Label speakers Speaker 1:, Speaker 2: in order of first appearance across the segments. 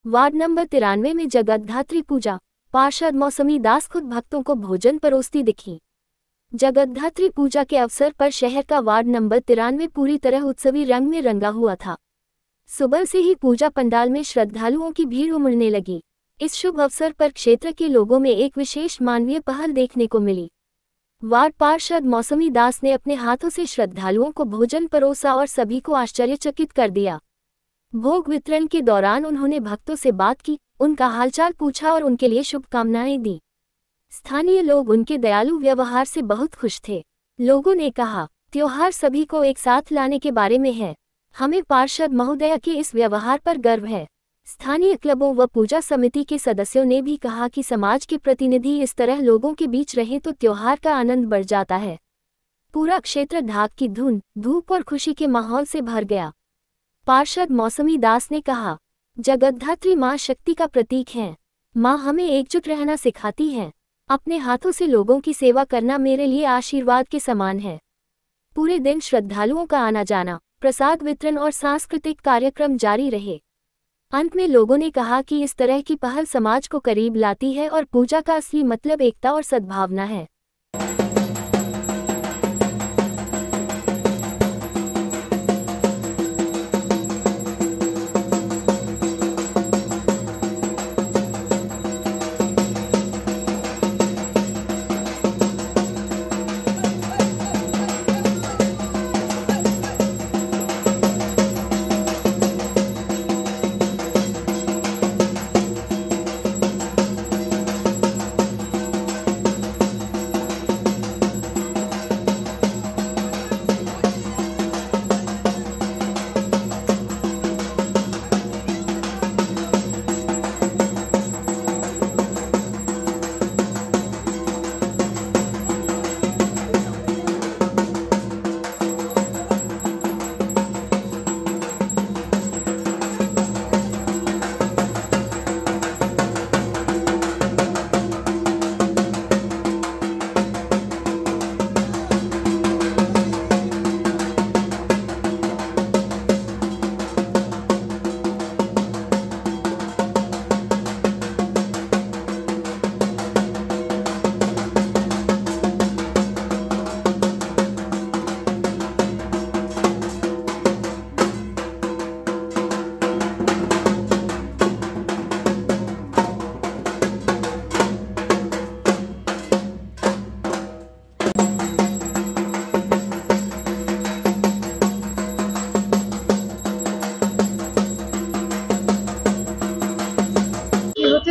Speaker 1: Ward number 93 में जगतधात्री पूजा। पार्षद मौसमी दास खुद भक्तों को भोजन परोसती दिखी। जगतधात्री पूजा के अवसर पर शहर का वार्ड नंबर 93 पूरी तरह उत्सवी रंग में रंगा हुआ था। सुबह से ही पूजा पंडाल में श्रद्धालुओं की भीड़ उमड़ने लगी। इस शुभ अवसर पर क्षेत्र के लोगों में एक विशेष मानवीय पहल देखने को मिली। वार्ड पार्षद मौसमी दास ने अपने हाथों से श्रद्धालुओं को भोजन परोसा और सभी को आश्चर्यचकित कर दिया। भोग वितरण के दौरान उन्होंने भक्तों से बात की, उनका हालचाल पूछा और उनके लिए शुभकामनाएं दी। स्थानीय लोग उनके दयालु व्यवहार से बहुत खुश थे। लोगों ने कहा, त्योहार सभी को एक साथ लाने के बारे में है। हमें पार्षद महोदय के इस व्यवहार पर गर्व है। स्थानीय क्लबों व पूजा समिति के सदस्यों ने भी कहा कि समाज के प्रतिनिधि इस तरह लोगों के बीच रहे तो त्योहार का आनंद बढ़ जाता है। पूरा क्षेत्र ढाक की धुन, धूप और खुशी के माहौल से भर गया। पार्षद मौसमी दास ने कहा, जगतधात्री माँ शक्ति का प्रतीक हैं। माँ हमें एकजुट रहना सिखाती हैं। अपने हाथों से लोगों की सेवा करना मेरे लिए आशीर्वाद के समान है। पूरे दिन श्रद्धालुओं का आना जाना, प्रसाद वितरण और सांस्कृतिक कार्यक्रम जारी रहे। अंत में लोगों ने कहा कि इस तरह की पहल समाज को करीब लाती है और पूजा का असली मतलब एकता और सद्भावना है।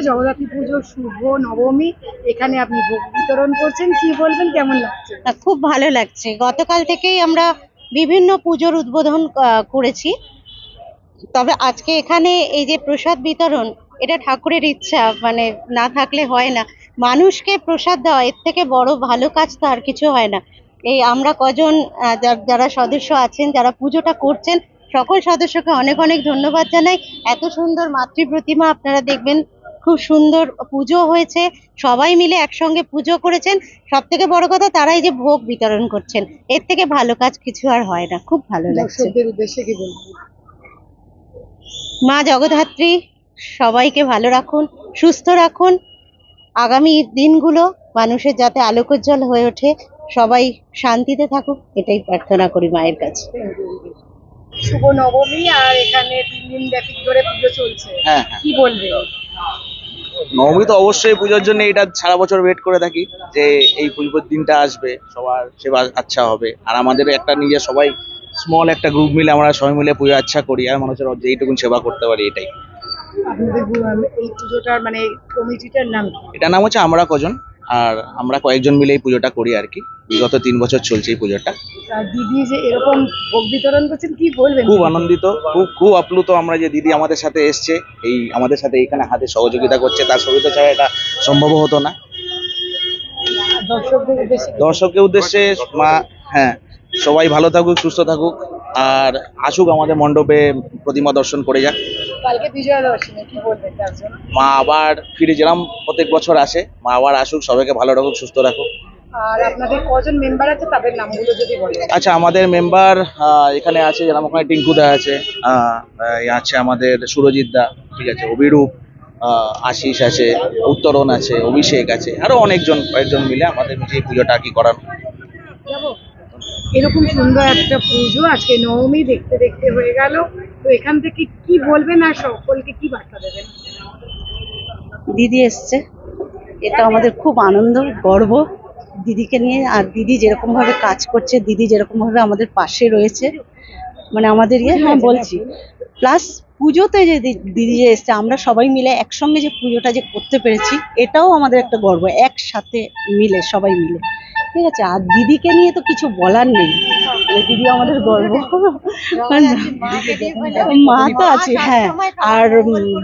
Speaker 2: জগদ্ধাত্রী পুজো শুভ নবমী, এখানে আপনি ভোগ বিতরণ করছেন, কি বলবেন, কেমন লাগছে?
Speaker 3: খুব ভালো লাগছে। গতকাল থেকেই আমরা বিভিন্ন পুজোর উদ্বোধন করেছি, তবে আজকে এখানে এই যে প্রসাদ বিতরণ, এটা ঠাকুরের ইচ্ছা, মানে না থাকলে হয় না। মানুষকে প্রসাদ দেওয়া, এর থেকে বড় ভালো কাজ তো আর কিছু হয় না। এই আমরা কজন যারা সদস্য আছেন, যারা পুজোটা করছেন, সকল সদস্যকে অনেক অনেক ধন্যবাদ জানাই। এত সুন্দর মাতৃ প্রতিমা আপনারা দেখবেন, খুব সুন্দর পুজো হয়েছে, সবাই মিলে একসঙ্গে পুজো করেছেন। সব থেকে বড় কথা, তারাই যে ভোগ বিতরণ করছেন, এর থেকে ভালো কাজ কিছু আর হয় না। খুব ভালো লাগছে।
Speaker 2: দর্শকদের উদ্দেশ্যে কি বলবেন?
Speaker 3: মা জগদ্ধাত্রী সবাইকে ভালো রাখুন, সুস্থ রাখুন। আগামী দিনগুলো মানুষের যাতে আলোকোজ্জ্বল হয়ে ওঠে, সবাই শান্তিতে থাকুক, এটাই প্রার্থনা করি মায়ের কাছে।
Speaker 2: শুভ নবমী, আর এখানে 3 দিন ব্যাপী ধরে পুজো চলছে, কি বলবেন?
Speaker 4: নবমী তো অবশ্যই পুজোর জন্য এটা সারা বছর ওয়েট করে থাকি যে এই পুজোর দিনটা আসবে, সবার সেবা আচ্ছা হবে। আর আমাদের একটা নিজের সবাই স্মল একটা গ্রুপ মিলে আমরা সবাই মিলে পুজো আচ্ছা করি আর মানুষের এইটুকুন সেবা করতে পারি, এটাই।
Speaker 2: আপনাদের এই পুজোটার মানে কমিটিটার নাম কি?
Speaker 4: এটার নাম হচ্ছে আমরা কজন, আর আমরা কয়েকজন মিলে এই পুজোটা করি আর কি। বিগত 3 বছর চলছে এই পুজোটা।
Speaker 2: দিদি যে এরকম ভোগ বিতরণ করছেন, কি বলবেন?
Speaker 4: খুব আনন্দিত, খুব আপ্লুত আমরা যে দিদি আমাদের সাথে এসছে, এই আমাদের সাথে এখানে হাতে সহযোগিতা করছে। তার সহিত ছাড়া এটা সম্ভব হতো না। দর্শকদের উদ্দেশ্যে মা, হ্যাঁ, সবাই ভালো থাকুক, সুস্থ থাকুক, আর আসুক আমাদের মণ্ডপে প্রতিমা দর্শন করে যাক।
Speaker 2: কালকে বিজয়া দশমী, কি বলবেন তার জন্য?
Speaker 4: মা আবার ফিরে যেরাম প্রত্যেক বছর আসে, মা আবার আসুক, সবাইকে ভালো রাখুক, সুস্থ রাখুক।
Speaker 2: আর আপনাদের কজন মেম্বার আছে তাদের নামগুলো যদি বলেন।
Speaker 4: আচ্ছা, আমাদের মেম্বার এখানে আছে, যেরকম ওখানে টিঙ্কুদা আছে, আছে আমাদের সুরজিৎ দা, ঠিক আছে, অভিরূপ, আশিস আছে, উত্তরণ আছে, অভিষেক আছে, আরো কয়েকজন মিলে আমাদের যে এই পুজোটা কি করানো।
Speaker 2: এরকম সুন্দর একটা পুজো আজকে নবমী দেখতে দেখতে হয়ে গেল, তো এখান থেকে কি বলবেন আর সকলকে কি বার্তা দেবেন?
Speaker 3: দিদি এসছে, এটা আমাদের খুব আনন্দ, গর্ব দিদিকে নিয়ে। আর দিদি যেরকম ভাবে কাজ করছে, দিদি যেরকম ভাবে আমাদের পাশে রয়েছে, মানে আমাদের হ্যাঁ বলছি, প্লাস পুজোতে যে দিদি যে এসছে, আমরা সবাই মিলে একসঙ্গে যে পুজোটা যে করতে পেরেছি, এটাও আমাদের একটা গর্ব, একসাথে মিলে সবাই মিলে, ঠিক আছে। আর দিদিকে নিয়ে তো কিছু বলার নেই, মানে দিদি আমাদের গর্ব। মা তো আছে, হ্যাঁ। আর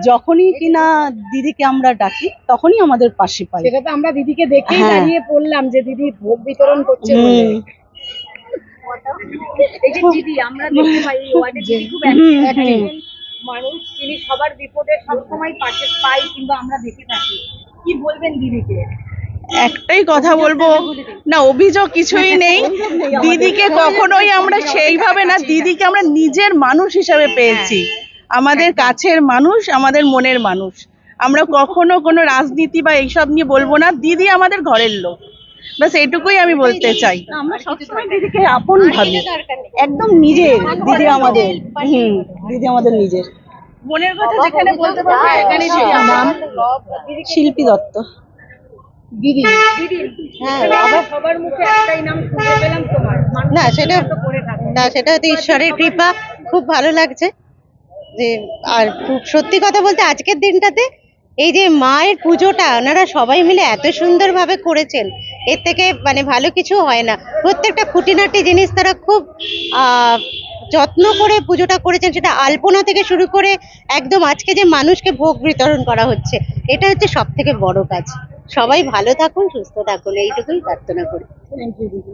Speaker 3: যখনই কিনা দিদিকে আমরা ডাকি, তখনই আমাদের পাশে পাই।
Speaker 2: সেটা তো আমরা দিদিকে দেখেই
Speaker 3: হ্যাঁ।
Speaker 2: দাঁড়িয়ে পড়লাম যে দিদি ভোগ বিতরণ করছে বলে। এই যে দিদি আমরা দেখতে পাই এই ওয়ার্ডে দিদি খুব active মানুষ, তিনি সবার বিপদে সবসময় পাশে পাই কিংবা আমরা দেখে থাকি। কি বলবেন দিদিকে?
Speaker 5: একটাই কথা বলবো, না অভিযোগ কিছুই নেই। দিদিকে কখনোই আমরা সেইভাবে না, দিদিকে আমরা নিজের মানুষ হিসাবে পেয়েছি, আমাদের কাছের মানুষ, আমাদের মনের মানুষ। আমরা কখনো কোনো রাজনীতি বা এইসব নিয়ে বলবো না, দিদি আমাদের ঘরের লোক, বাস এইটুকুই আমি বলতে চাই।
Speaker 3: আমরা সবসময় দিদিকে আপন ভাবি, একদম নিজের দিদি আমাদের। দিদি আমাদের নিজের।
Speaker 5: মনের কথা যেখানে বলতে পারবো এখানে
Speaker 2: নাম
Speaker 3: শিল্পী দত্ত।
Speaker 2: দিদি
Speaker 3: হ্যাঁ,
Speaker 2: আবার সবার মুখে একটাই নাম শুনতে পেলাম তোমার।
Speaker 3: না সেটা
Speaker 2: করে থাকে
Speaker 3: না, সেটা হয়তো ঈশ্বরের কৃপা, খুব ভালো লাগছে যে। আর খুব সত্যি কথা বলতে, আজকের দিনটাতে এই যে মায়ের পুজোটা ওনারা সবাই মিলে এত সুন্দরভাবে করেছেন, এর থেকে মানে ভালো কিছু হয় না। প্রত্যেকটা খুঁটিনাটি জিনিস তারা খুব যত্ন করে পুজোটা করেছেন, সেটা আলপনা থেকে শুরু করে একদম আজকে যে মানুষকে ভোগ বিতরণ করা হচ্ছে, এটা হচ্ছে সব থেকে বড় কাজ। সবাই ভালো থাকুন, সুস্থ থাকুন, এইটুকুই প্রার্থনা করি।
Speaker 2: থ্যাংক ইউ দিদি।